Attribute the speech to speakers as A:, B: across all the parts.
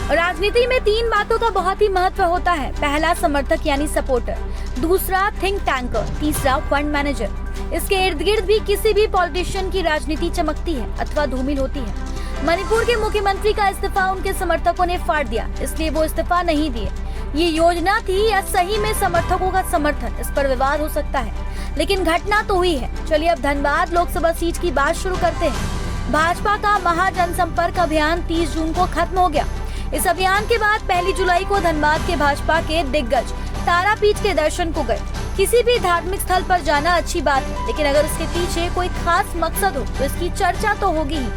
A: राजनीति में 3 बातों का बहुत ही महत्व होता है। पहला समर्थक यानी सपोर्टर, दूसरा थिंक टैंकर, तीसरा फंड मैनेजर। इसके इर्द गिर्द भी किसी भी पॉलिटिशियन की राजनीति चमकती है अथवा धूमिल होती है। मणिपुर के मुख्यमंत्री का इस्तीफा उनके समर्थकों ने फाड़ दिया, इसलिए वो इस्तीफा नहीं दिए। ये योजना थी या सही में समर्थकों का समर्थन, इस पर विवाद हो सकता है, लेकिन घटना तो हुई है। चलिए अब धनबाद लोकसभा सीट की बात शुरू करते हैं। भाजपा का महाजनसंपर्क अभियान 30 जून को खत्म हो गया। इस अभियान के बाद 1 जुलाई को धनबाद के भाजपा के दिग्गज तारापीठ के दर्शन को गए। किसी भी धार्मिक स्थल पर जाना अच्छी बात है, लेकिन अगर उसके पीछे कोई खास मकसद हो तो इसकी चर्चा तो होगी ही।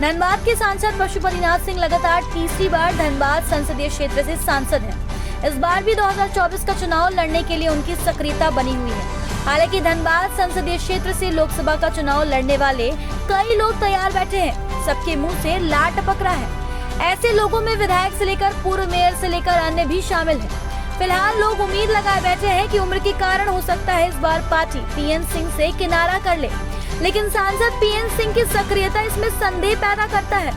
A: धनबाद के सांसद पशुपतिनाथ सिंह लगातार तीसरी बार धनबाद संसदीय क्षेत्र से सांसद हैं। इस बार भी 2024 का चुनाव लड़ने के लिए उनकी सक्रियता बनी हुई है। हालांकि धनबाद संसदीय क्षेत्र से लोकसभा का चुनाव लड़ने वाले कई लोग तैयार बैठे हैं। सबके मुंह से लार टपक रहा है। ऐसे लोगों में विधायक से लेकर पूर्व मेयर से लेकर अन्य भी शामिल हैं। फिलहाल लोग उम्मीद लगाए बैठे हैं कि उम्र के कारण हो सकता है इस बार पार्टी पीएन सिंह से किनारा कर ले, लेकिन सांसद पीएन सिंह की सक्रियता इसमें संदेह पैदा करता है।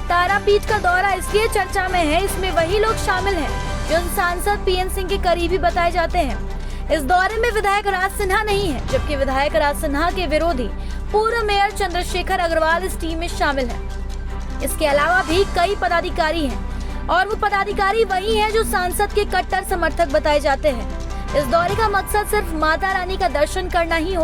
A: तारापीठ का दौरा इसलिए चर्चा में है, इसमें वही लोग शामिल हैं जो सांसद पीएन सिंह के करीबी बताए जाते हैं। इस दौरे में विधायक राज सिन्हा नहीं है, जबकि विधायक राज सिन्हा के विरोधी पूर्व मेयर चंद्रशेखर अग्रवाल इस टीम में शामिल है। इसके अलावा भी कई पदाधिकारी हैं और वो पदाधिकारी वही हैं जो सांसद के कट्टर समर्थक बताए जाते हैं। इस दौरे का मकसद सिर्फ माता रानी का दर्शन करना ही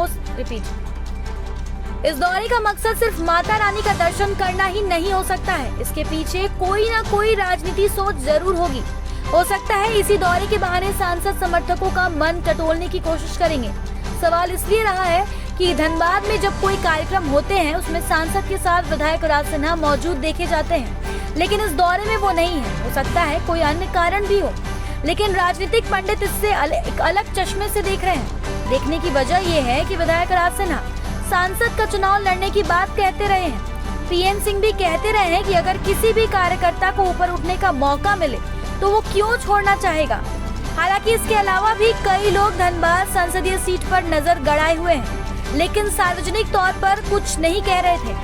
A: नहीं हो सकता है। इसके पीछे कोई ना कोई राजनीति सोच जरूर होगी। हो सकता है इसी दौरे के बहाने सांसद समर्थकों का मन टटोलने की कोशिश करेंगे। सवाल इसलिए रहा है कि धनबाद में जब कोई कार्यक्रम होते हैं उसमें सांसद के साथ विधायक राज सिन्हा मौजूद देखे जाते हैं, लेकिन इस दौरे में वो नहीं है। हो सकता है कोई अन्य कारण भी हो, लेकिन राजनीतिक पंडित इससे एक अलग चश्मे से देख रहे हैं। देखने की वजह ये है कि विधायक राज सिन्हा सांसद का चुनाव लड़ने की बात कहते रहे हैं। पीएन सिंह भी कहते रहे हैं कि अगर किसी भी कार्यकर्ता को ऊपर उठने का मौका मिले तो वो क्यों छोड़ना चाहेगा। हालांकि इसके अलावा भी कई लोग धनबाद संसदीय सीट पर नजर गड़ाए हुए हैं, लेकिन सार्वजनिक तौर पर कुछ नहीं कह रहे थे।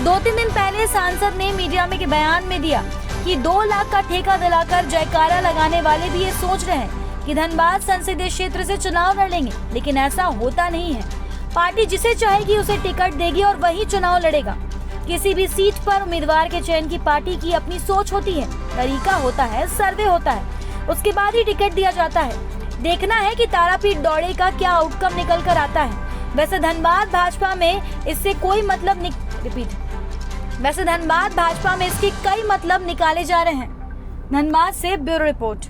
A: 2-3 दिन पहले सांसद ने मीडिया में बयान में दिया कि 2 लाख का ठेका दिलाकर जयकारा लगाने वाले भी ये सोच रहे हैं कि धनबाद संसदीय क्षेत्र से चुनाव लड़ लेंगे, लेकिन ऐसा होता नहीं है। पार्टी जिसे चाहेगी उसे टिकट देगी और वही चुनाव लड़ेगा। किसी भी सीट पर उम्मीदवार के चयन की पार्टी की अपनी सोच होती है, तरीका होता है, सर्वे होता है, उसके बाद ही टिकट दिया जाता है। देखना है कि तारापीठ दौरे का क्या आउटकम निकल कर आता है। वैसे धनबाद भाजपा में इसके कई मतलब निकाले जा रहे हैं। धनबाद से ब्यूरो रिपोर्ट।